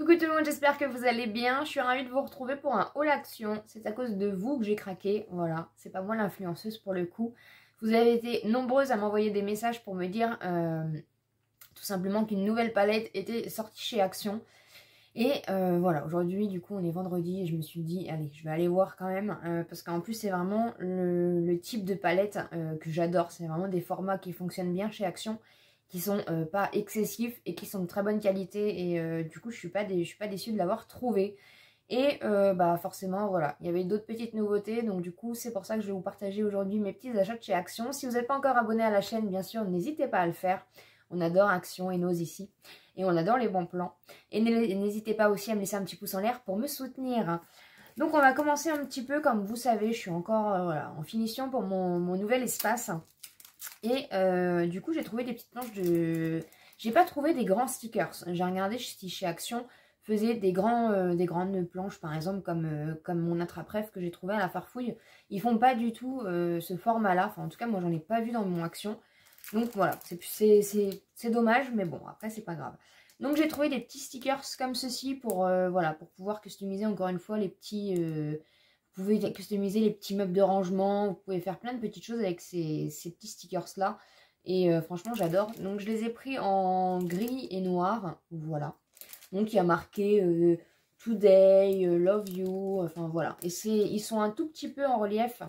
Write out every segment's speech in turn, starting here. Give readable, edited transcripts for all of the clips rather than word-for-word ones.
Coucou tout le monde, j'espère que vous allez bien. Je suis ravie de vous retrouver pour un haul action. C'est à cause de vous que j'ai craqué. Voilà, c'est pas moi l'influenceuse pour le coup. Vous avez été nombreuses à m'envoyer des messages pour me dire tout simplement qu'une nouvelle palette était sortie chez Action. Et voilà, aujourd'hui du coup on est vendredi et je me suis dit allez, je vais aller voir quand même. Parce qu'en plus c'est vraiment le type de palette que j'adore. C'est vraiment des formats qui fonctionnent bien chez Action, qui sont pas excessifs et qui sont de très bonne qualité. Et du coup je suis pas déçue de l'avoir trouvé. Et bah forcément voilà, il y avait d'autres petites nouveautés. Donc du coup c'est pour ça que je vais vous partager aujourd'hui mes petits achats de chez Action. Si vous n'êtes pas encore abonné à la chaîne, bien sûr n'hésitez pas à le faire. On adore Action et Nose ici. Et on adore les bons plans. Et n'hésitez pas aussi à me laisser un petit pouce en l'air pour me soutenir. Donc on va commencer un petit peu, comme vous savez, je suis encore voilà, en finition pour mon nouvel espace. Et du coup j'ai trouvé des petites planches de... J'ai pas trouvé des grands stickers. J'ai regardé si chez Action faisait des grandes planches, par exemple comme mon attrape-rêve que j'ai trouvé à la Farfouille. Ils font pas du tout ce format-là. Enfin en tout cas moi j'en ai pas vu dans mon Action. Donc voilà, c'est dommage, mais bon, après c'est pas grave. Donc j'ai trouvé des petits stickers comme ceci pour, voilà, pour pouvoir customiser encore une fois les petits... vous pouvez customiser les petits meubles de rangement, vous pouvez faire plein de petites choses avec ces petits stickers là. Et franchement j'adore. Donc je les ai pris en gris et noir, voilà. Donc il y a marqué Today, Love You, enfin voilà. Et ils sont un tout petit peu en relief,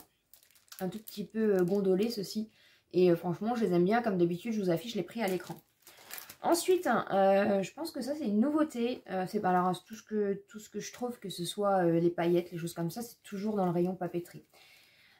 un tout petit peu gondolés ceux-ci. Et franchement, je les aime bien. Comme d'habitude, je vous affiche les prix à l'écran. Ensuite, je pense que ça, c'est une nouveauté. C'est pas alors tout ce que je trouve, que ce soit les paillettes, les choses comme ça, c'est toujours dans le rayon papeterie.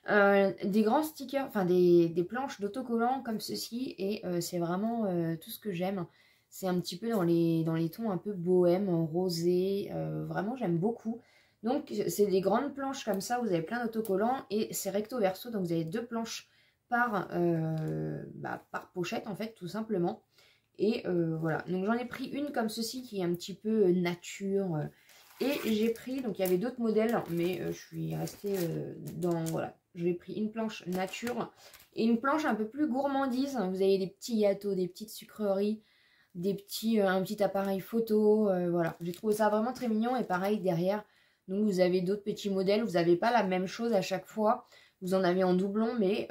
Des grands stickers, enfin des planches d'autocollants comme ceci. Et c'est vraiment tout ce que j'aime. C'est un petit peu dans les tons un peu bohème, rosé. Vraiment, j'aime beaucoup. Donc, c'est des grandes planches comme ça. Vous avez plein d'autocollants. Et c'est recto verso. Donc, vous avez deux planches par pochette en fait, tout simplement. Et voilà, donc j'en ai pris une comme ceci qui est un petit peu nature. Et j'ai pris, donc il y avait d'autres modèles, mais je suis restée dans, voilà, j'ai pris une planche nature et une planche un peu plus gourmandise. Vous avez des petits gâteaux, des petites sucreries, un petit appareil photo, voilà. J'ai trouvé ça vraiment très mignon. Et pareil derrière, donc vous avez d'autres petits modèles, vous n'avez pas la même chose à chaque fois. Vous en avez en doublon, mais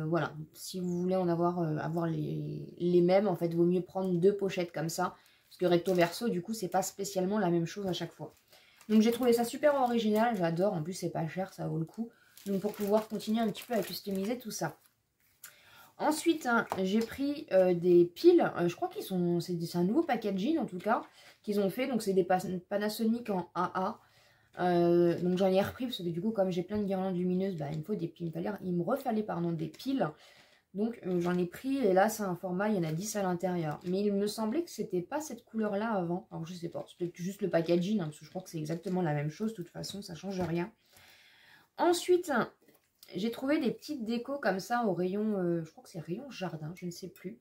voilà, si vous voulez en avoir les mêmes, en fait, il vaut mieux prendre deux pochettes comme ça. Parce que recto verso, du coup, c'est pas spécialement la même chose à chaque fois. Donc j'ai trouvé ça super original, j'adore. En plus, c'est pas cher, ça vaut le coup. Donc pour pouvoir continuer un petit peu à customiser tout ça. Ensuite, hein, j'ai pris des piles. Je crois c'est un nouveau packaging en tout cas qu'ils ont fait. Donc c'est des Panasonic en AA. Donc j'en ai repris parce que du coup comme j'ai plein de guirlandes lumineuses, bah, il me faut des piles, il me refallait pardon des piles. Donc j'en ai pris et là c'est un format, il y en a 10 à l'intérieur. Mais il me semblait que c'était pas cette couleur là avant. Alors je sais pas, c'est peut-être juste le packaging, hein, parce que je crois que c'est exactement la même chose, de toute façon ça change rien. Ensuite j'ai trouvé des petites décos comme ça au rayon, je crois que c'est rayon jardin, je ne sais plus.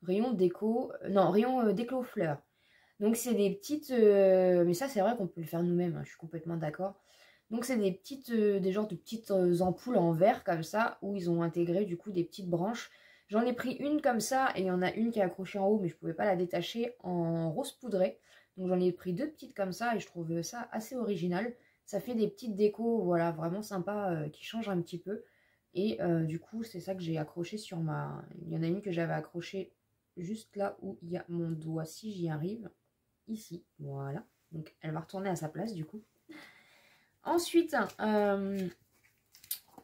Rayon déco, non rayon déco fleurs. Donc c'est des petites, mais ça c'est vrai qu'on peut le faire nous-mêmes, hein, je suis complètement d'accord. Donc c'est des petites, des genres de petites ampoules en verre comme ça, où ils ont intégré du coup des petites branches. J'en ai pris une comme ça, et il y en a une qui est accrochée en haut, mais je pouvais pas la détacher, en rose poudré. Donc j'en ai pris deux petites comme ça, et je trouve ça assez original. Ça fait des petites décos, voilà, vraiment sympa, qui changent un petit peu. Et du coup c'est ça que j'ai accroché sur ma... Il y en a une que j'avais accrochée juste là où il y a mon doigt, si j'y arrive. Ici, voilà. Donc elle va retourner à sa place du coup. Ensuite,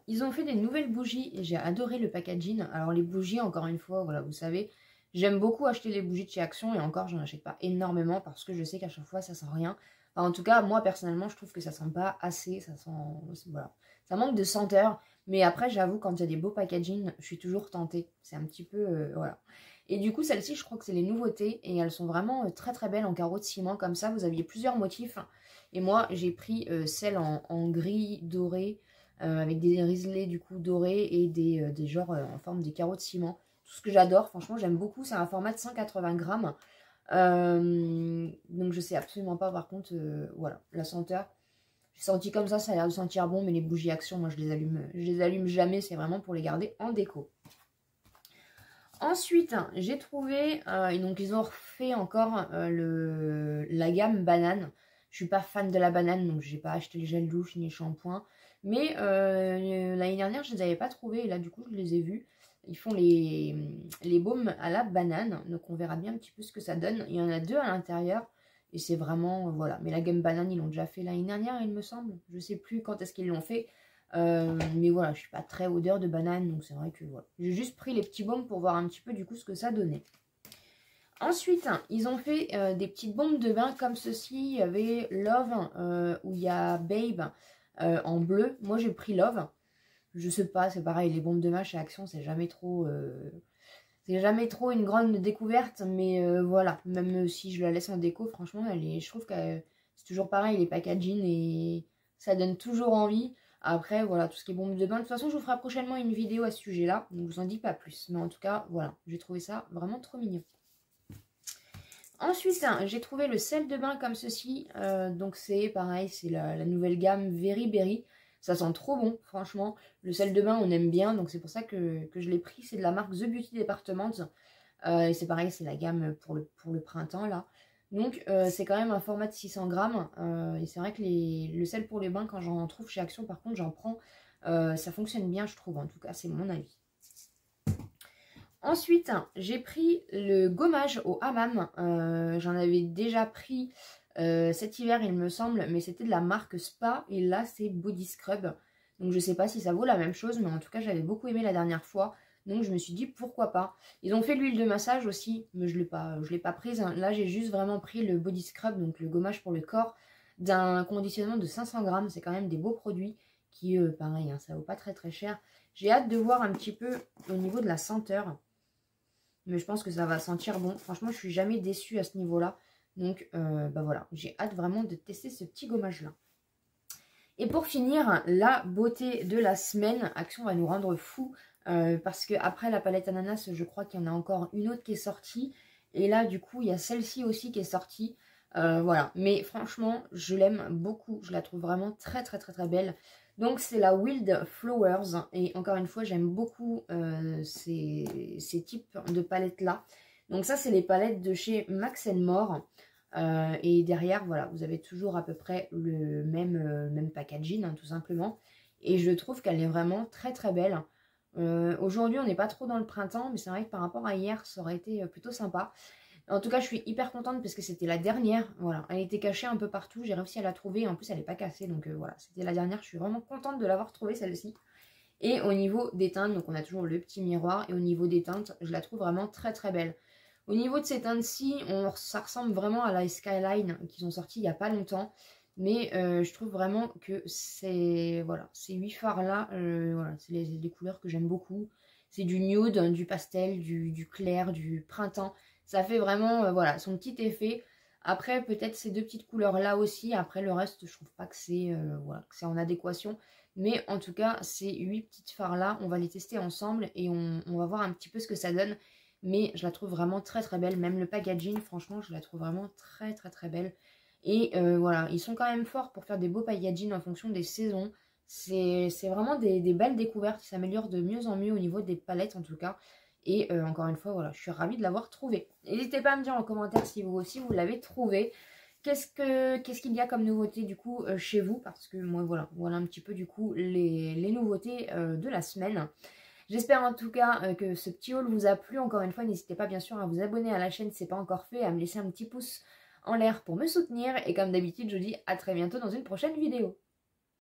ils ont fait des nouvelles bougies et j'ai adoré le packaging. Alors les bougies, encore une fois, voilà, vous savez, j'aime beaucoup acheter les bougies de chez Action et encore, j'en achète pas énormément parce que je sais qu'à chaque fois, ça sent rien. Enfin, en tout cas, moi, personnellement, je trouve que ça sent pas assez, ça sent... Voilà. Ça manque de senteur, mais après, j'avoue, quand il y a des beaux packaging, je suis toujours tentée. C'est un petit peu... voilà. Et du coup, celles-ci, je crois que c'est les nouveautés et elles sont vraiment très très belles en carreaux de ciment comme ça. Vous aviez plusieurs motifs et moi, j'ai pris celle en gris doré avec des riselets du coup dorés et des genres en forme des carreaux de ciment. Tout ce que j'adore, franchement, j'aime beaucoup. C'est un format de 180 grammes. Donc je sais absolument pas par contre, voilà, la senteur. J'ai senti comme ça a l'air de sentir bon, mais les bougies Action, moi je les allume jamais, c'est vraiment pour les garder en déco. Ensuite, j'ai trouvé, et donc ils ont refait encore la gamme banane. Je suis pas fan de la banane, donc j'ai pas acheté le gel douche ni le shampoing. Mais l'année dernière, je les avais pas trouvés, et là du coup, je les ai vus. Ils font les baumes à la banane, donc on verra bien un petit peu ce que ça donne. Il y en a 2 à l'intérieur, et c'est vraiment, voilà. Mais la gamme banane, ils l'ont déjà fait l'année dernière, il me semble. Je sais plus quand est-ce qu'ils l'ont fait. Mais voilà, je suis pas très odeur de banane, donc c'est vrai que voilà. J'ai juste pris les petits baumes pour voir un petit peu du coup ce que ça donnait. Ensuite, ils ont fait des petites bombes de bain comme ceci. Il y avait Love, où il y a Babe en bleu. Moi j'ai pris Love. Je sais pas, c'est pareil, les bombes de bain chez Action, c'est jamais trop une grande découverte, mais voilà, même si je la laisse en déco, franchement, je trouve que c'est toujours pareil, les packaging, et ça donne toujours envie. Après, voilà, tout ce qui est bombes de bain, de toute façon, je vous ferai prochainement une vidéo à ce sujet-là, donc je vous en dis pas plus. Mais en tout cas, voilà, j'ai trouvé ça vraiment trop mignon. Ensuite, j'ai trouvé le sel de bain comme ceci, donc c'est pareil, c'est la nouvelle gamme Very Berry. Ça sent trop bon, franchement. Le sel de bain, on aime bien, donc c'est pour ça que je l'ai pris. C'est de la marque The Beauty Department. Et c'est pareil, c'est la gamme pour le printemps, là. Donc, c'est quand même un format de 600 grammes. Et c'est vrai que le sel pour les bains, quand j'en trouve chez Action, par contre, j'en prends. Ça fonctionne bien, je trouve. En tout cas, c'est mon avis. Ensuite, j'ai pris le gommage au hammam. J'en avais déjà pris cet hiver, il me semble, mais c'était de la marque Spa. Et là, c'est Body Scrub. Donc, je sais pas si ça vaut la même chose, mais en tout cas, j'avais beaucoup aimé la dernière fois. Donc, je me suis dit, pourquoi pas. Ils ont fait l'huile de massage aussi, mais je l'ai pas prise. Là, j'ai juste vraiment pris le Body Scrub, donc le gommage pour le corps, d'un conditionnement de 500 grammes. C'est quand même des beaux produits qui, pareil, hein, ça vaut pas très très cher. J'ai hâte de voir un petit peu au niveau de la senteur. Mais je pense que ça va sentir bon. Franchement, je suis jamais déçue à ce niveau-là. Donc, bah voilà, j'ai hâte vraiment de tester ce petit gommage-là. Et pour finir, la beauté de la semaine. Action va nous rendre fous. Parce que après la palette ananas, je crois qu'il y en a encore une autre qui est sortie. Et là, du coup, il y a celle-ci aussi qui est sortie. Voilà. Mais franchement, je l'aime beaucoup. Je la trouve vraiment très, très, très, très belle. Donc c'est la Wild Flowers, et encore une fois j'aime beaucoup ces types de palettes là. Donc ça c'est les palettes de chez Max More, et derrière voilà vous avez toujours à peu près le même packaging, hein, tout simplement. Et je trouve qu'elle est vraiment très très belle. Aujourd'hui on n'est pas trop dans le printemps, mais c'est vrai que par rapport à hier ça aurait été plutôt sympa. En tout cas, je suis hyper contente parce que c'était la dernière. Voilà, elle était cachée un peu partout. J'ai réussi à la trouver. En plus, elle n'est pas cassée. Donc voilà, c'était la dernière. Je suis vraiment contente de l'avoir trouvée, celle-ci. Et au niveau des teintes, donc on a toujours le petit miroir. Et au niveau des teintes, je la trouve vraiment très très belle. Au niveau de ces teintes-ci, ça ressemble vraiment à la Skyline qui sont sorties il n'y a pas longtemps. Mais je trouve vraiment que voilà, ces 8 fards-là, voilà, c'est les couleurs que j'aime beaucoup. C'est du nude, du pastel, du clair, du printemps. Ça fait vraiment, voilà, son petit effet. Après, peut-être ces 2 petites couleurs-là aussi. Après, le reste, je trouve pas que c'est voilà, que c'est en adéquation. Mais en tout cas, ces 8 petites fards-là, on va les tester ensemble et on va voir un petit peu ce que ça donne. Mais je la trouve vraiment très très belle. Même le packaging, franchement, je la trouve vraiment très très très belle. Et voilà, ils sont quand même forts pour faire des beaux packaging en fonction des saisons. C'est vraiment des belles découvertes. Ils s'améliorent de mieux en mieux au niveau des palettes en tout cas. Et encore une fois, voilà, je suis ravie de l'avoir trouvé. N'hésitez pas à me dire en commentaire si vous aussi vous l'avez trouvé. Qu'est-ce qu'il y a comme nouveauté du coup chez vous? Parce que moi voilà un petit peu du coup les nouveautés de la semaine. J'espère en tout cas que ce petit haul vous a plu. Encore une fois, n'hésitez pas bien sûr à vous abonner à la chaîne si ce n'est pas encore fait, à me laisser un petit pouce en l'air pour me soutenir. Et comme d'habitude, je vous dis à très bientôt dans une prochaine vidéo.